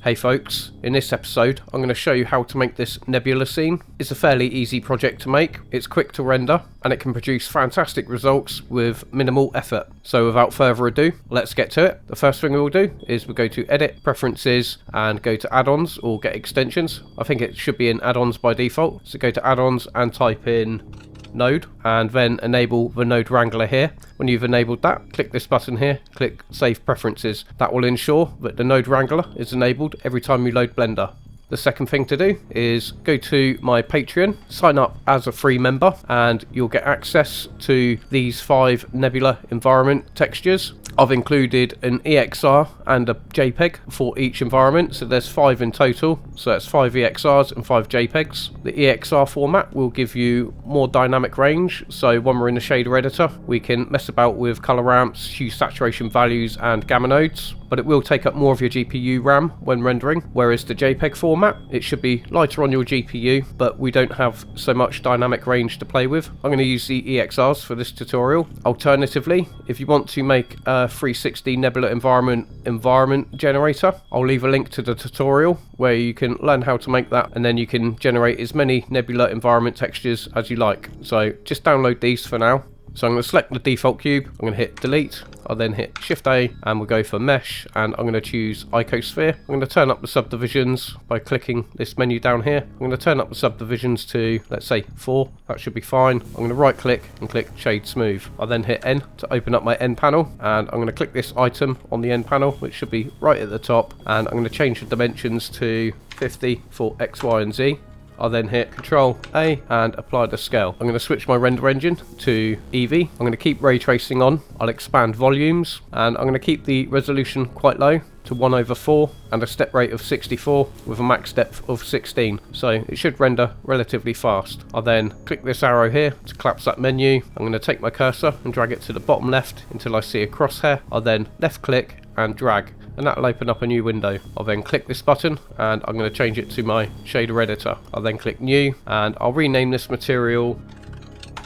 Hey folks, in this episode I'm going to show you how to make this Nebula scene. It's a fairly easy project to make, it's quick to render, and it can produce fantastic results with minimal effort. So without further ado, let's get to it. The first thing we'll do is we'll go to Edit, Preferences, and go to Add-ons or Get Extensions. I think it should be in Add-ons by default. So go to Add-ons and type in Node, and then enable the Node Wrangler here. When you've enabled that, click this button here, click Save Preferences. That will ensure that the Node Wrangler is enabled every time you load Blender. The second thing to do is go to my Patreon, sign up as a free member, and you'll get access to these 5 Nebula environment textures. I've included an EXR and a JPEG for each environment, so there's 5 in total. So that's 5 EXRs and 5 JPEGs. The EXR format will give you more dynamic range, so when we're in the shader editor, we can mess about with color ramps, hue saturation values, and gamma nodes. But it will take up more of your GPU RAM when rendering, whereas the JPEG format, it should be lighter on your GPU, but we don't have so much dynamic range to play with. I'm going to use the EXRs for this tutorial. Alternatively, if you want to make a 360 Nebula environment generator, I'll leave a link to the tutorial where you can learn how to make that, and then you can generate as many Nebula environment textures as you like. So just download these for now. So I'm going to select the default cube, I'm going to hit delete, I'll then hit Shift A and we'll go for mesh, and I'm going to choose icosphere. I'm going to turn up the subdivisions by clicking this menu down here. I'm going to turn up the subdivisions to, let's say, 4, that should be fine. I'm going to right click and click shade smooth. I'll then hit N to open up my end panel, and I'm going to click this item on the end panel, which should be right at the top, and I'm going to change the dimensions to 50 for X, Y and Z. I'll then hit Control A and apply the scale. I'm going to switch my render engine to Eevee. I'm going to keep ray tracing on. I'll expand volumes, and I'm going to keep the resolution quite low to 1/4 and a step rate of 64 with a max depth of 16. So it should render relatively fast. I'll then click this arrow here to collapse that menu. I'm going to take my cursor and drag it to the bottom left until I see a crosshair. I'll then left click and drag, and that'll open up a new window. I'll then click this button and I'm going to change it to my shader editor. I'll then click new, and I'll rename this material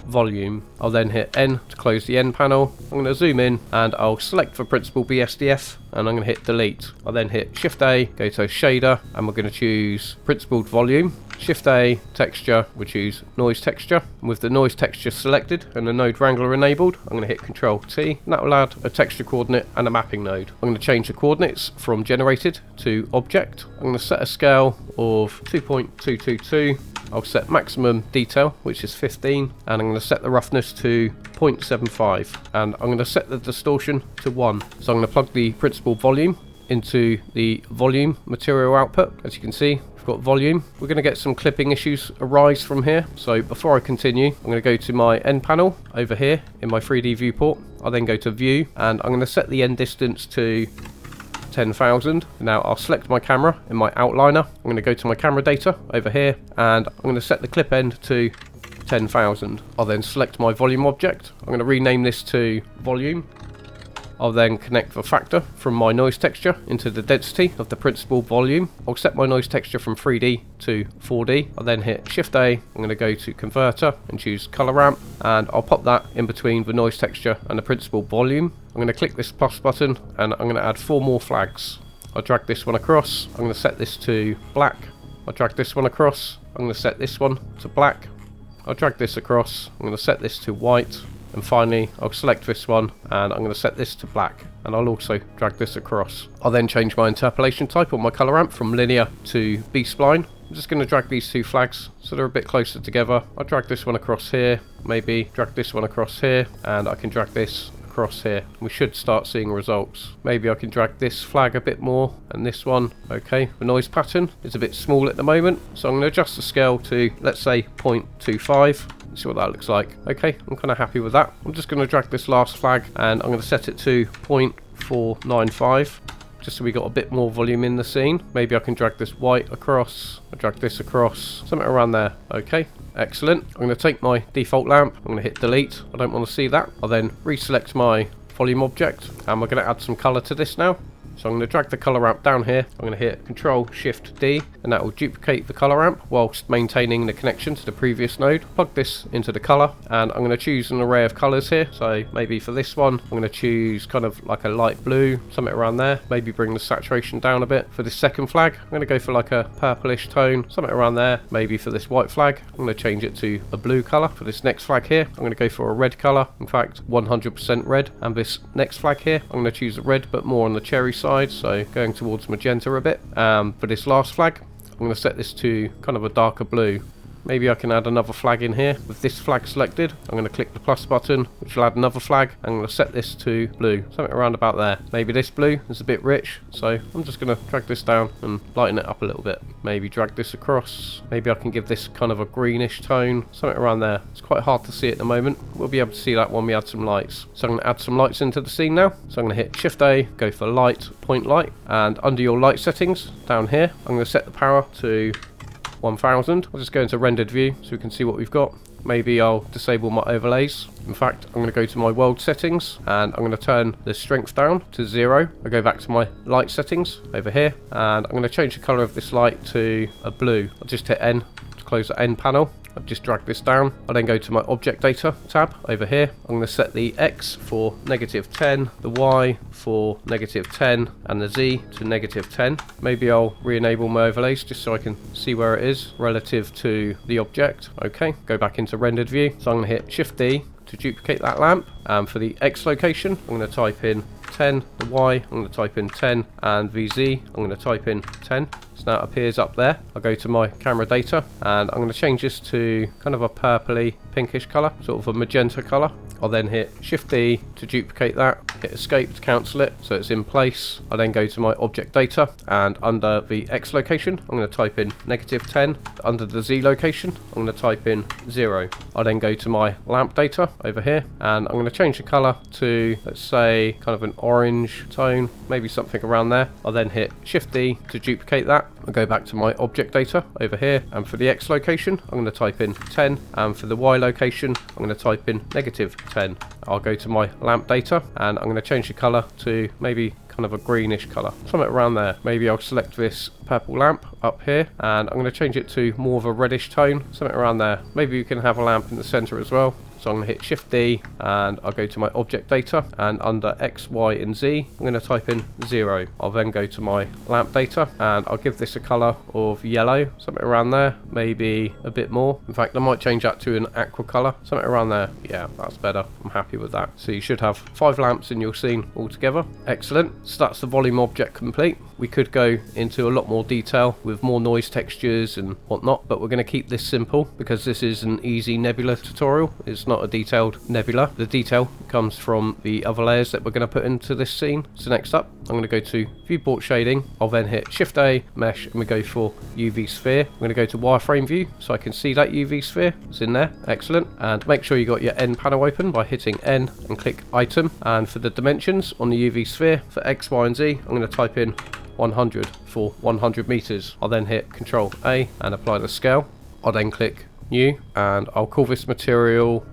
volume. I'll then hit N to close the end panel. I'm going to zoom in and I'll select the principal BSDF, and I'm going to hit delete. I'll then hit Shift A, go to shader, and we're going to choose principled volume. Shift A, texture, we'll choose noise texture. And with the noise texture selected and the Node Wrangler enabled, I'm going to hit Control T, and that will add a texture coordinate and a mapping node. I'm going to change the coordinates from generated to object. I'm going to set a scale of 2.222. I'll set maximum detail, which is 15, and I'm going to set the roughness to 0.75, and I'm going to set the distortion to 1. So I'm going to plug the principal volume into the volume material output. As you can see, we've got volume. We're going to get some clipping issues arise from here. So before I continue, I'm going to go to my end panel over here in my 3D viewport. I'll then go to view, and I'm going to set the end distance to 10,000. Now I'll select my camera in my outliner. I'm going to go to my camera data over here, and I'm going to set the clip end to 10,000. I'll then select my volume object. I'm going to rename this to volume. I'll then connect the factor from my noise texture into the density of the principal volume. I'll set my noise texture from 3D to 4D. I'll then hit Shift A. I'm going to go to converter and choose color ramp, and I'll pop that in between the noise texture and the principal volume. I'm going to click this plus button, and I'm going to add 4 more flags. I'll drag this one across. I'm going to set this to black. I'll drag this one across. I'm going to set this one to black. I'll drag this across. I'm going to set this to white. And finally, I'll select this one, and I'm going to set this to black, and I'll also drag this across. I'll then change my interpolation type on my color ramp from linear to B-spline. I'm just going to drag these 2 flags so they're a bit closer together. I'll drag this one across here, maybe drag this one across here, and I can drag this across here. We should start seeing results. Maybe I can drag this flag a bit more, and this one. Okay, the noise pattern is a bit small at the moment, so I'm going to adjust the scale to, let's say, 0.25. See what that looks like. Okay, I'm kind of happy with that. I'm just going to drag this last flag, and I'm going to set it to 0.495, just so we got a bit more volume in the scene. Maybe I can drag this white across. I'll drag this across, something around there. Okay, excellent. I'm going to take my default lamp. I'm going to hit delete. I don't want to see that. I'll then reselect my volume object, and we're going to add some color to this now. So I'm going to drag the color ramp down here. I'm going to hit Control Shift D, and that will duplicate the color ramp whilst maintaining the connection to the previous node. Plug this into the color, and I'm going to choose an array of colors here. So maybe for this one, I'm going to choose kind of like a light blue, something around there. Maybe bring the saturation down a bit. For this second flag, I'm going to go for like a purplish tone, something around there. Maybe for this white flag, I'm going to change it to a blue color. For this next flag here, I'm going to go for a red color. In fact, 100% red. And this next flag here, I'm going to choose a red, but more on the cherry side, so going towards magenta a bit. For this last flag, I'm going to set this to kind of a darker blue. Maybe I can add another flag in here. With this flag selected, I'm going to click the plus button, which will add another flag. I'm going to set this to blue, something around about there. Maybe this blue is a bit rich, so I'm just going to drag this down and lighten it up a little bit. Maybe drag this across. Maybe I can give this kind of a greenish tone, something around there. It's quite hard to see at the moment. We'll be able to see that when we add some lights. So I'm going to add some lights into the scene now. So I'm going to hit Shift A, go for light, point light, and under your light settings down here, I'm going to set the power to 1000. I'll just go into rendered view so we can see what we've got. Maybe I'll disable my overlays. In fact, I'm going to go to my world settings, and I'm going to turn the strength down to 0. I'll go back to my light settings over here, and I'm going to change the color of this light to a blue. I'll just hit N to close the N panel. I've just dragged this down. I'll then go to my object data tab over here. I'm going to set the X for -10, the Y for -10, and the Z to -10. Maybe I'll re-enable my overlays just so I can see where it is relative to the object. Okay, go back into rendered view. So I'm going to hit Shift D to duplicate that lamp. And for the X location, I'm going to type in 10, the Y, I'm going to type in 10, and the Z, I'm going to type in 10. So now it appears up there. I'll go to my camera data, and I'm going to change this to kind of a purpley pinkish colour, sort of a magenta colour. I'll then hit Shift D to duplicate that, hit Escape to cancel it so it's in place. I'll then go to my object data, and under the X location, I'm going to type in -10. Under the Z location, I'm going to type in 0. I'll then go to my lamp data over here, and I'm going to change the colour to, let's say, kind of an orange tone, maybe something around there. I'll then hit Shift D to duplicate that. I'll go back to my object data over here, and for the X location, I'm going to type in 10, and for the Y location, I'm going to type in -10. I'll go to my lamp data, and I'm going to change the colour to maybe kind of a greenish colour, something around there. Maybe I'll select this purple lamp up here, and I'm going to change it to more of a reddish tone, something around there. Maybe you can have a lamp in the centre as well. So I'm going to hit Shift D, and I'll go to my object data, and under X, Y and Z, I'm going to type in 0. I'll then go to my lamp data, and I'll give this a colour of yellow, something around there, maybe a bit more. In fact, I might change that to an aqua colour, something around there. Yeah, that's better. I'm happy with that. So you should have 5 lamps in your scene altogether. Excellent. So that's the volume object complete. We could go into a lot more detail with more noise textures and whatnot, but we're going to keep this simple because this is an easy Nebula tutorial. It's not a detailed Nebula. The detail comes from the other layers that we're going to put into this scene. So next up, I'm going to go to viewport shading. I'll then hit Shift A, mesh, and we go for UV sphere. I'm going to go to wireframe view so I can see that UV sphere. It's in there. Excellent. And make sure you got your N panel open by hitting N and click item. And for the dimensions on the UV sphere, for X, Y and Z, I'm going to type in 100 for 100 meters. I'll then hit Control A and apply the scale. I'll then click New, and I'll call this material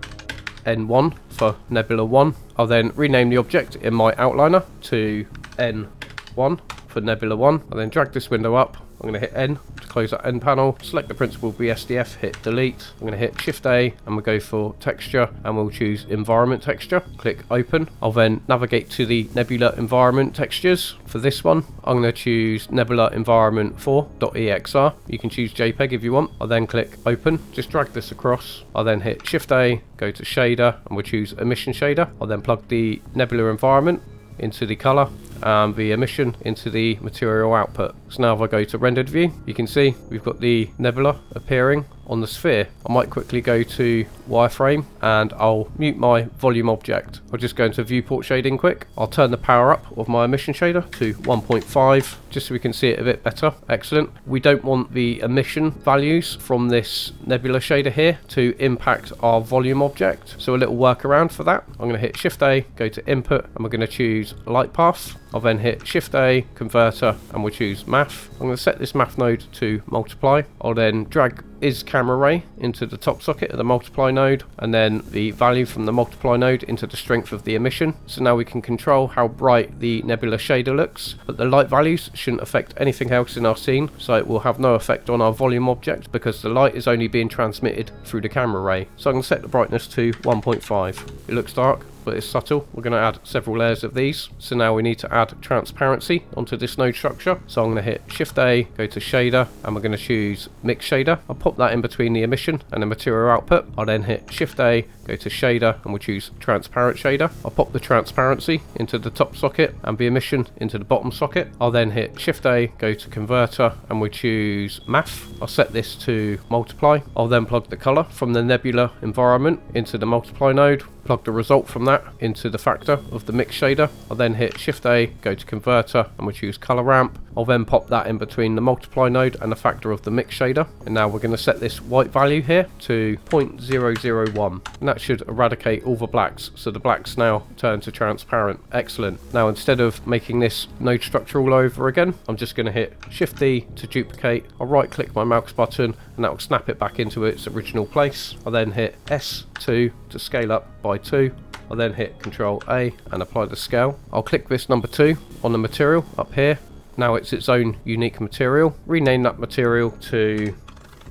N1 for Nebula 1. I'll then rename the object in my outliner to N1 for Nebula 1. I'll then drag this window up. I'm going to hit N to close that N panel, select the principal BSDF, hit delete. I'm going to hit Shift A, and we'll go for texture, and we'll choose environment texture. Click open. I'll then navigate to the Nebula environment textures. For this one, I'm going to choose Nebula environment 4.exr. You can choose JPEG if you want. I'll then click open. Just drag this across. I'll then hit Shift A, go to shader, and we'll choose emission shader. I'll then plug the Nebula environment into the color and the emission into the material output. So now if I go to rendered view, you can see we've got the nebula appearing on the sphere. I might quickly go to wireframe and I'll mute my volume object. I'll just go into viewport shading quick. I'll turn the power up of my emission shader to 1.5 just so we can see it a bit better. Excellent. We don't want the emission values from this nebula shader here to impact our volume object, so a little workaround for that. I'm going to hit Shift A, go to input, and we're going to choose light path. I'll then hit Shift A, Converter, and we'll choose Math. I'm going to set this Math node to Multiply. I'll then drag is camera ray into the top socket of the multiply node, and then the value from the multiply node into the strength of the emission. So now we can control how bright the nebula shader looks, but the light values shouldn't affect anything else in our scene, so it will have no effect on our volume object because the light is only being transmitted through the camera ray. So I'm going to set the brightness to 1.5. It looks dark, but it's subtle. We're going to add several layers of these. So now we need to add transparency onto this node structure. So I'm going to hit Shift A, go to Shader, and we're going to choose Mix Shader. I'll pop that in between the emission and the material output. I'll then hit Shift A, go to Shader, and we'll choose Transparent Shader. I'll pop the transparency into the top socket and the emission into the bottom socket. I'll then hit Shift A, go to Converter, and we choose Math. I'll set this to Multiply. I'll then plug the color from the nebula environment into the multiply node, plug the result from that into the factor of the mix shader. I'll then hit Shift A, go to Converter, and we'll choose Color Ramp. I'll then pop that in between the multiply node and the factor of the mix shader. And now we're going to set this white value here to 0.001. And that should eradicate all the blacks. So the blacks now turn to transparent. Excellent. Now instead of making this node structure all over again, I'm just going to hit Shift D to duplicate. I'll right click my mouse button and that will snap it back into its original place. I'll then hit S2 to scale up by 2. I'll then hit Control A and apply the scale. I'll click this number 2 on the material up here. Now it's its own unique material. Rename that material to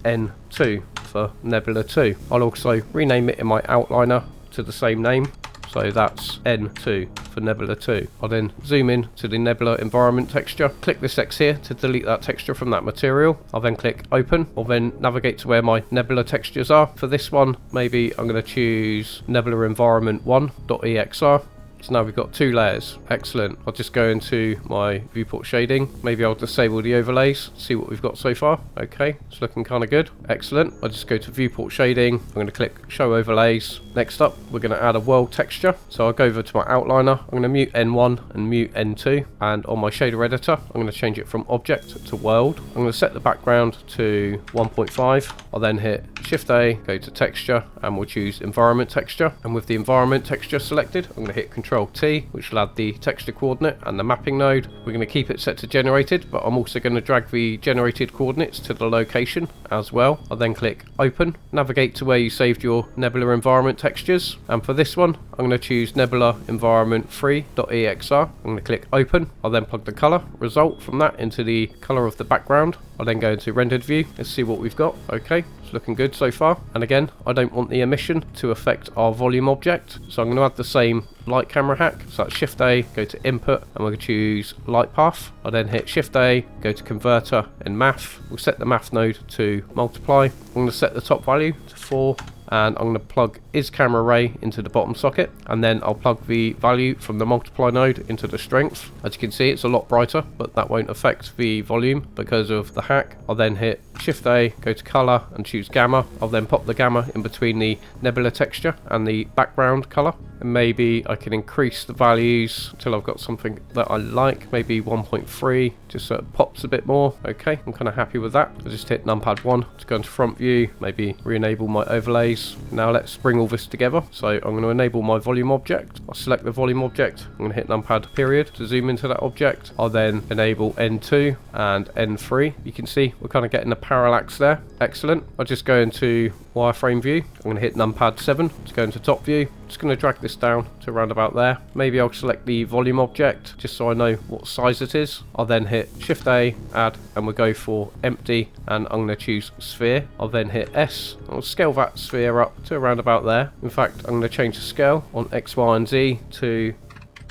N2 for Nebula 2. I'll also rename it in my outliner to the same name. So that's N2 for Nebula 2. I'll then zoom in to the Nebula environment texture. Click this X here to delete that texture from that material. I'll then click Open. I'll then navigate to where my Nebula textures are. For this one, maybe I'm going to choose Nebula Environment 1.exr. So now we've got 2 layers. Excellent. I'll just go into my viewport shading. Maybe I'll disable the overlays, see what we've got so far. Okay, it's looking kind of good. Excellent. I'll just go to viewport shading. I'm going to click show overlays. Next up, we're going to add a world texture. So I'll go over to my outliner. I'm going to mute N1 and mute N2. And on my shader editor, I'm going to change it from object to world. I'm going to set the background to 1.5. I'll then hit Shift A, go to texture, and we'll choose environment texture. And with the environment texture selected, I'm going to hit Control T, which will add the texture coordinate and the mapping node. We're going to keep it set to generated, but I'm also going to drag the generated coordinates to the location as well. I'll then click Open, navigate to where you saved your Nebula environment textures, and for this one I'm going to choose Nebula Environment 3.exr. I'm going to click Open. I'll then plug the color result from that into the color of the background. I'll then go into rendered view. Let's see what we've got. Okay, it's looking good so far. And again, I don't want the emission to affect our volume object, so I'm going to add the same light camera hack. So that's Shift A, go to Input, and we're going to choose Light Path. I'll then hit Shift A, go to Converter and Math. We'll set the Math node to Multiply. I'm going to set the top value to 4. And I'm going to plug is camera ray into the bottom socket, and then I'll plug the value from the multiply node into the strength. As you can see, it's a lot brighter, but that won't affect the volume because of the hack. I'll then hit Shift A, go to color and choose gamma. I'll then pop the gamma in between the nebula texture and the background color, and maybe I can increase the values until I've got something that I like, maybe 1.3, just so it pops a bit more. Okay, I'm kind of happy with that. I'll just hit numpad 1 to go into front view, maybe re-enable my overlays. Now let's bring all this together. So I'm going to enable my volume object. I'll select the volume object. I'm going to hit numpad period to zoom into that object. I'll then enable N2 and N3. You can see we're kind of getting a parallax there. Excellent. I'll just go into wireframe view. I'm going to hit numpad 7 to go into top view. Just going to drag this down to around about there. Maybe I'll select the volume object just so I know what size it is. I'll then hit Shift A, add, and we'll go for empty, and I'm going to choose sphere. I'll then hit S. I'll scale that sphere up to around about there. In fact, I'm going to change the scale on X, Y, and Z to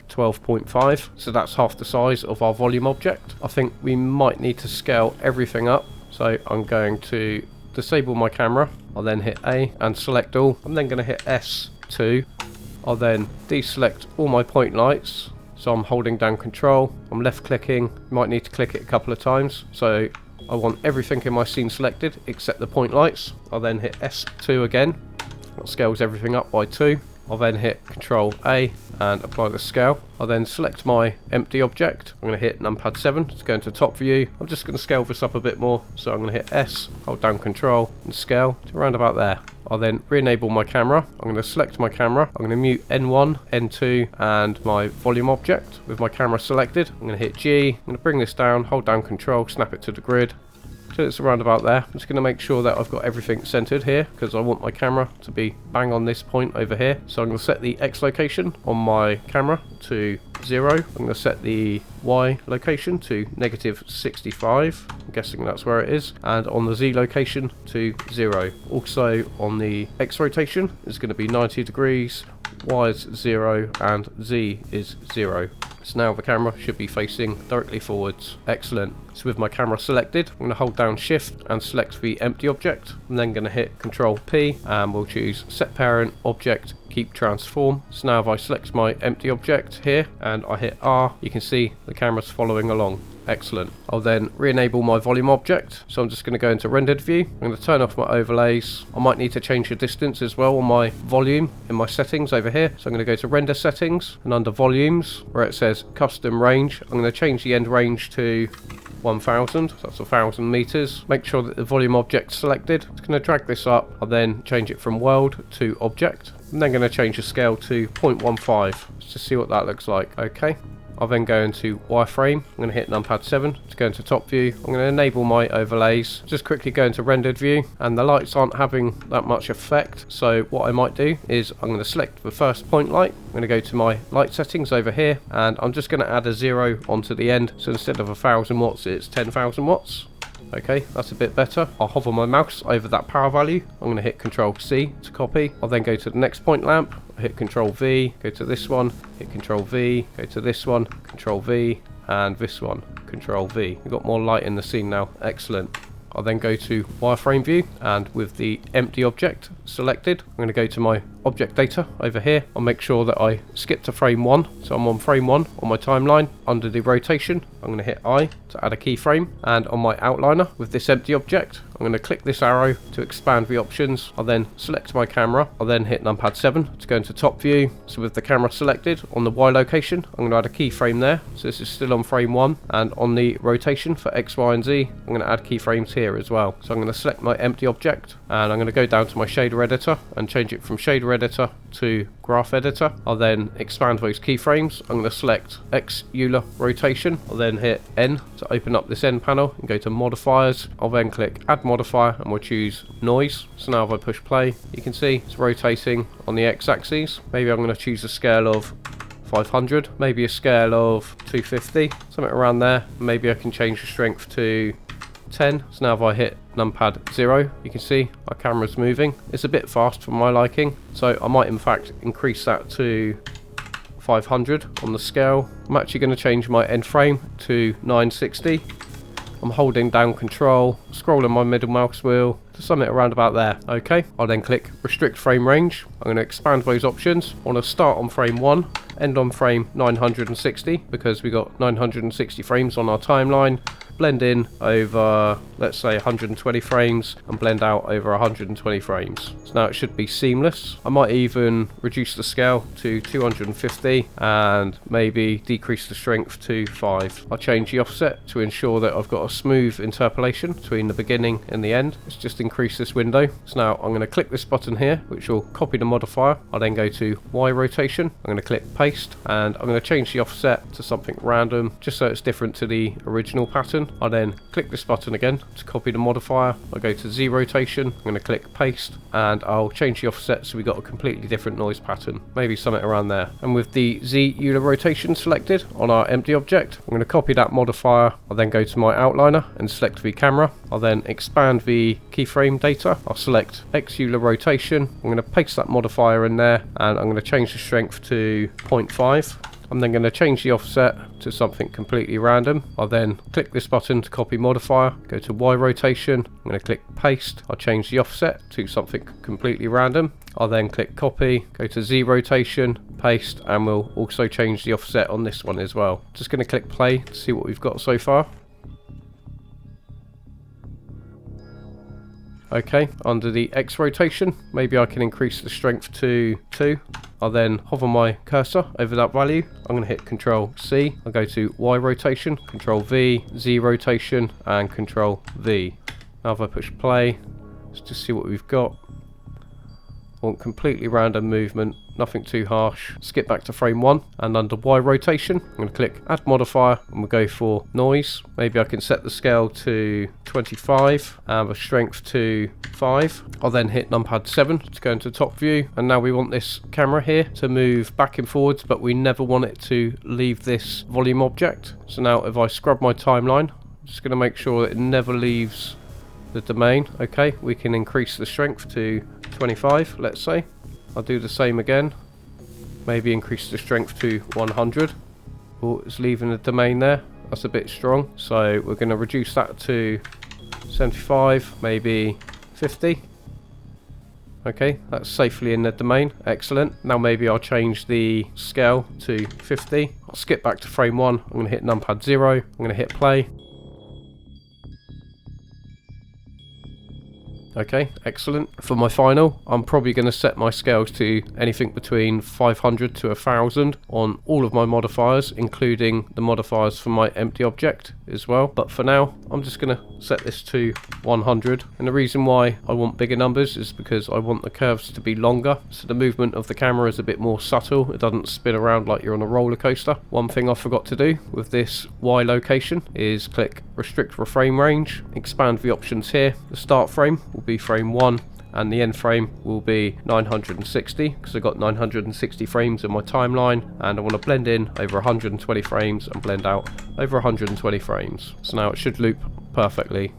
12.5, so that's half the size of our volume object. I think we might need to scale everything up, so I'm going to disable my camera. I'll then hit A and select all. I'm then going to hit S2. I'll then deselect all my point lights, so I'm holding down Control. I'm left clicking, might need to click it a couple of times, so I want everything in my scene selected except the point lights. I'll then hit S2 again. That scales everything up by 2. I'll then hit Control A and apply the scale. I'll then select my empty object. I'm going to hit numpad 7 to go into top view. I'm just going to scale this up a bit more, so I'm going to hit S, hold down Control and scale to around about there. I'll then re-enable my camera. I'm going to select my camera. I'm going to mute N1, N2 and my volume object with my camera selected. I'm going to hit G. I'm going to bring this down, hold down control, snap it to the grid. So it's around about there. I'm just going to make sure that I've got everything centered here because I want my camera to be bang on this point over here. So I'm going to set the X location on my camera to 0. I'm going to set the Y location to -65. I'm guessing that's where it is. And on the Z location to 0. Also on the X rotation is going to be 90 degrees. Y is 0 and Z is 0. So now the camera should be facing directly forwards. Excellent. So with my camera selected, I'm going to hold down Shift and select the empty object. I'm then going to hit Control P and we'll choose Set Parent, Object, Keep Transform. So now if I select my empty object here and I hit R, you can see the camera's following along. Excellent. I'll then re-enable my volume object. So I'm just going to go into rendered view. I'm going to turn off my overlays. I might need to change the distance as well on my volume in my settings over here. So I'm going to go to render settings and under volumes where it says custom range, I'm going to change the end range to 1000, so that's 1000 meters. Make sure that the volume object's selected. I'm just going to drag this up. I'll then change it from world to object. I'm then going to change the scale to 0.15 just to see what that looks like. Okay. I'll then go into wireframe. I'm going to hit numpad 7 to go into top view. I'm going to enable my overlays. Just quickly go into rendered view, and the lights aren't having that much effect. So what I might do is I'm going to select the first point light. I'm going to go to my light settings over here, and I'm just going to add a 0 onto the end. So instead of 1000 watts, it's 10,000 watts. Okay, that's a bit better. I'll hover my mouse over that power value. I'm going to hit Control C to copy. I'll then go to the next point lamp, hit Control V, go to this one, hit Control V, go to this one, Control V, and this one, Control V. We've got more light in the scene now. Excellent. I'll then go to wireframe view, and with the empty object selected, I'm going to go to my object data over here. I'll make sure that I skip to frame 1, so I'm on frame 1 on my timeline. Under the rotation, I'm going to hit I to add a keyframe, and on my outliner with this empty object, I'm going to click this arrow to expand the options. I'll then select my camera. I'll then hit numpad 7 to go into top view. So with the camera selected on the Y location, I'm going to add a keyframe there. So this is still on frame 1, and on the rotation for X, Y and Z, I'm going to add keyframes here as well. So I'm going to select my empty object, and I'm going to go down to my shader editor and change it from shader editor to graph editor. I'll then expand those keyframes. I'm going to select X Euler rotation. I'll then hit N to open up this N panel and go to modifiers. I'll then click add modifier and we'll choose noise. So now if I push play, you can see it's rotating on the X axis. Maybe I'm going to choose a scale of 500, maybe a scale of 250, something around there. Maybe I can change the strength to 10. So now if I hit numpad 0, you can see our camera's moving. It's a bit fast for my liking, so I might in fact increase that to 500 on the scale. I'm actually going to change my end frame to 960. I'm holding down control, scrolling my middle mouse wheel to something around about there. Okay, I'll then click restrict frame range. I'm going to expand those options. I want to start on frame 1, end on frame 960 because we got 960 frames on our timeline. Blend in over, let's say, 120 frames and blend out over 120 frames. So now it should be seamless. I might even reduce the scale to 250 and maybe decrease the strength to 5. I'll change the offset to ensure that I've got a smooth interpolation between the beginning and the end. Let's just increase this window. So now I'm going to click this button here, which will copy the modifier. I'll then go to Y rotation. I'm going to click paste, and I'm going to change the offset to something random, just so it's different to the original pattern. I'll then click this button again to copy the modifier. I'll go to Z rotation. I'm going to click paste, and I'll change the offset so we got a completely different noise pattern, maybe something around there. And with the Z Euler rotation selected on our empty object, I'm going to copy that modifier. I'll then go to my outliner and select the camera. I'll then expand the keyframe data. I'll select X Euler rotation. I'm going to paste that modifier in there, and I'm going to change the strength to 0.5. I'm then going to change the offset to something completely random. I'll then click this button to copy modifier, go to Y rotation. I'm going to click paste. I'll change the offset to something completely random. I'll then click copy, go to Z rotation, paste, and we'll also change the offset on this one as well. Just going to click play to see what we've got so far. Okay, under the X rotation, maybe I can increase the strength to 2. I'll then hover my cursor over that value. I'm going to hit Control C. I'll go to Y rotation, Control V, Z rotation, and Control V. Now if I push play, let's just see what we've got. I want completely random movement, nothing too harsh. Skip back to frame 1, and under Y rotation, I'm going to click add modifier, and we'll go for noise. Maybe I can set the scale to 25 and the strength to 5. I'll then hit numpad 7 to go into top view, and now we want this camera here to move back and forwards, but we never want it to leave this volume object. So now if I scrub my timeline, I'm just going to make sure that it never leaves the domain. Okay, we can increase the strength to 25, let's say. I'll do the same again. Maybe increase the strength to 100. Oh, it's leaving the domain there. That's a bit strong. So we're going to reduce that to 75, maybe 50. Okay, that's safely in the domain. Excellent. Now maybe I'll change the scale to 50. I'll skip back to frame 1. I'm going to hit numpad 0. I'm going to hit play. Okay, excellent. For my final, I'm probably going to set my scales to anything between 500 to 1000 on all of my modifiers, including the modifiers for my empty object as well. But for now, I'm just going to set this to 100. And the reason why I want bigger numbers is because I want the curves to be longer, so the movement of the camera is a bit more subtle. It doesn't spin around like you're on a roller coaster. One thing I forgot to do with this Y location is click restrict frame range, expand the options here. The start frame will be frame 1 and the end frame will be 960 because I've got 960 frames in my timeline, and I want to blend in over 120 frames and blend out over 120 frames. So now it should loop perfectly.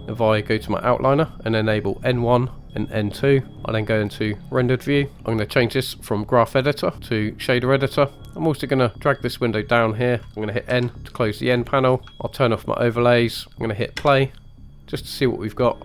If I go to my outliner and enable N1 and N2, I'll then go into rendered view. I'm going to change this from graph editor to shader editor. I'm also going to drag this window down here. I'm going to hit N to close the N panel. I'll turn off my overlays. I'm going to hit play just to see what we've got.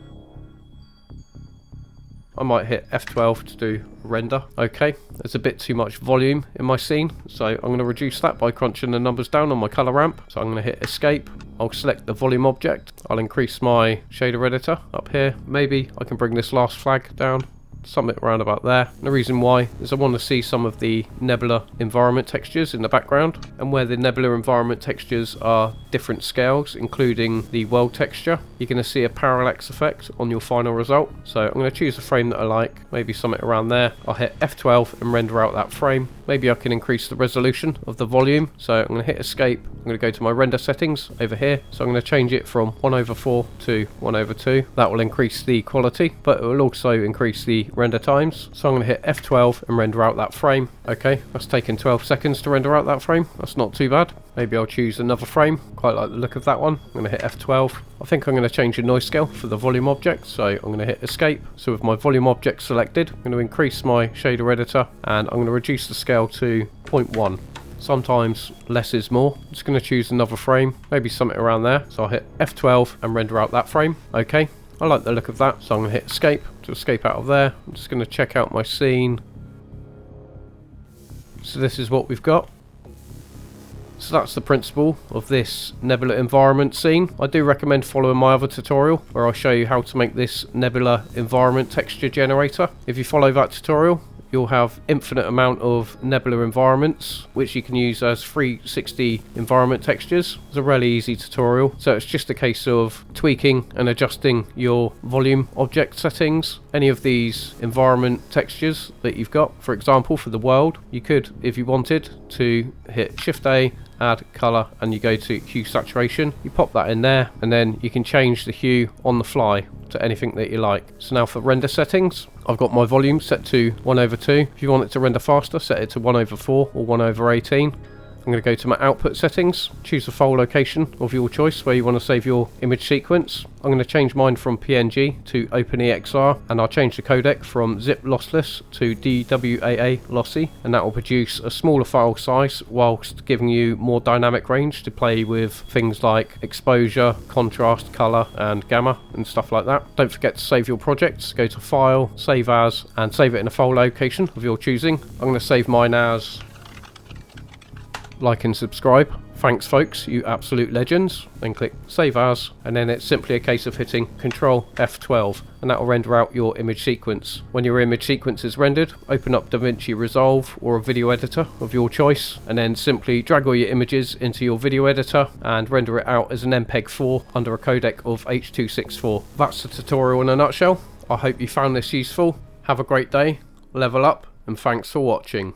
I might hit F12 to do render. Okay, there's a bit too much volume in my scene, so I'm going to reduce that by crunching the numbers down on my color ramp. So I'm going to hit escape. I'll select the volume object. I'll increase my shader editor up here. Maybe I can bring this last flag down, something around about there. And the reason why is I want to see some of the Nebula environment textures in the background, and where the Nebula environment textures are different scales, including the world texture, you're going to see a parallax effect on your final result. So I'm going to choose a frame that I like, maybe something around there. I'll hit F12 and render out that frame. Maybe I can increase the resolution of the volume, so I'm going to hit escape. I'm going to go to my render settings over here, so I'm going to change it from 1/4 to 1/2. That will increase the quality, but it will also increase the render times. So I'm going to hit F12 and render out that frame. Okay, that's taken 12 seconds to render out that frame. That's not too bad. Maybe I'll choose another frame. Quite like the look of that one. I'm going to hit F12. I think I'm going to change the noise scale for the volume object, so I'm going to hit escape. So with my volume object selected, I'm going to increase my shader editor, and I'm going to reduce the scale to 0.1. Sometimes less is more. I'm just going to choose another frame, maybe something around there. So I'll hit F12 and render out that frame. Okay, I like the look of that, so I'm going to hit escape to escape out of there. I'm just going to check out my scene. So this is what we've got. So that's the principle of this Nebula environment scene. I do recommend following my other tutorial where I'll show you how to make this Nebula environment texture generator. If you follow that tutorial, you'll have infinite amount of Nebula environments which you can use as 360 environment textures. It's a really easy tutorial, so it's just a case of tweaking and adjusting your volume object settings. Any of these environment textures that you've got, for example for the world, you could, if you wanted, to hit Shift A, add color, and you go to hue saturation. You pop that in there, and then you can change the hue on the fly to anything that you like. So now for render settings, I've got my volume set to 1/2. If you want it to render faster, set it to 1/4 or 1/18. I'm going to go to my output settings, choose a file location of your choice where you want to save your image sequence. I'm going to change mine from PNG to OpenEXR, and I'll change the codec from zip lossless to DWAA lossy, and that will produce a smaller file size whilst giving you more dynamic range to play with things like exposure, contrast, color and gamma and stuff like that. Don't forget to save your projects. Go to file, save as, and save it in a file location of your choosing. I'm going to save mine as like and subscribe. Thanks folks, you absolute legends. Then click save as, and then it's simply a case of hitting Control F12, and that will render out your image sequence. When your image sequence is rendered, open up DaVinci Resolve or a video editor of your choice, and then simply drag all your images into your video editor and render it out as an MPEG-4 under a codec of H.264. That's the tutorial in a nutshell. I hope you found this useful. Have a great day, level up, and thanks for watching.